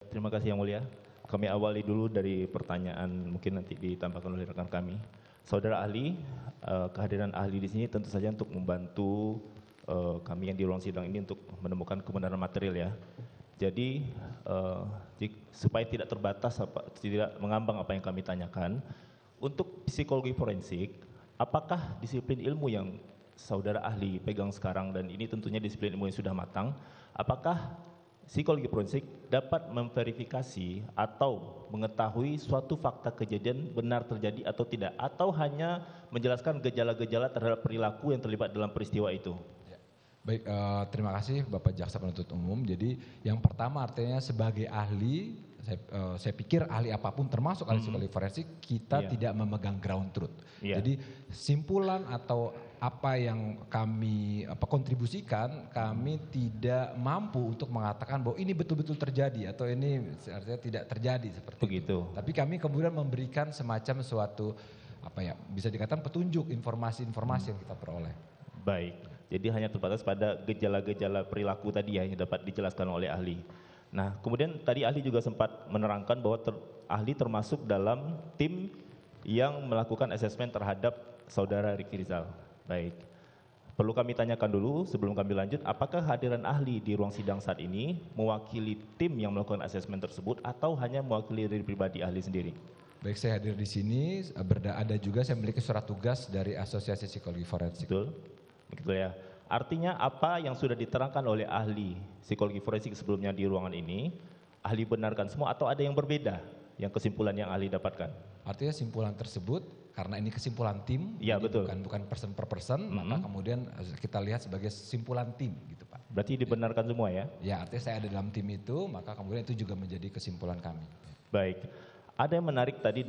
Terima kasih Yang Mulia. Kami awali dulu dari pertanyaan mungkin nanti ditambahkan oleh rekan kami. Saudara ahli, kehadiran ahli di sini tentu saja untuk membantu kami yang di ruang sidang ini untuk menemukan kebenaran material ya. Jadi supaya tidak terbatas, tidak mengambang apa yang kami tanyakan, untuk psikologi forensik, apakah disiplin ilmu yang saudara ahli pegang sekarang, dan ini tentunya disiplin ilmu yang sudah matang, apakah psikologi forensik dapat memverifikasi atau mengetahui suatu fakta kejadian benar terjadi atau tidak, atau hanya menjelaskan gejala-gejala terhadap perilaku yang terlibat dalam peristiwa itu? Baik, terima kasih Bapak Jaksa Penuntut Umum. Jadi yang pertama artinya sebagai ahli, saya pikir ahli apapun termasuk ahli psikologi forensik, kita tidak memegang ground truth. Jadi simpulan atau apa yang kami kontribusikan, kami tidak mampu untuk mengatakan bahwa ini betul-betul terjadi atau ini artinya tidak terjadi seperti itu. Tapi kami kemudian memberikan semacam suatu bisa dikatakan petunjuk informasi-informasi yang kita peroleh. Baik, jadi hanya terbatas pada gejala-gejala perilaku tadi ya yang dapat dijelaskan oleh ahli. Nah, kemudian tadi ahli juga sempat menerangkan bahwa ahli termasuk dalam tim yang melakukan asesmen terhadap saudara Ricky Rizal. Baik, perlu kami tanyakan dulu sebelum kami lanjut, apakah kehadiran ahli di ruang sidang saat ini mewakili tim yang melakukan asesmen tersebut atau hanya mewakili diri pribadi ahli sendiri? Baik, saya hadir di sini, ada juga saya memiliki surat tugas dari Asosiasi Psikologi Forensik. Betul, begitu ya. Artinya apa yang sudah diterangkan oleh ahli psikologi forensik sebelumnya di ruangan ini, ahli benarkan semua atau ada yang berbeda yang kesimpulan yang ahli dapatkan? Artinya simpulan tersebut, karena ini kesimpulan tim, ya, betul. bukan person per person, maka kemudian kita lihat sebagai simpulan tim gitu Pak. Berarti dibenarkan semua ya? Ya, artinya saya ada dalam tim itu, maka kemudian itu juga menjadi kesimpulan kami. Baik, ada yang menarik tadi dari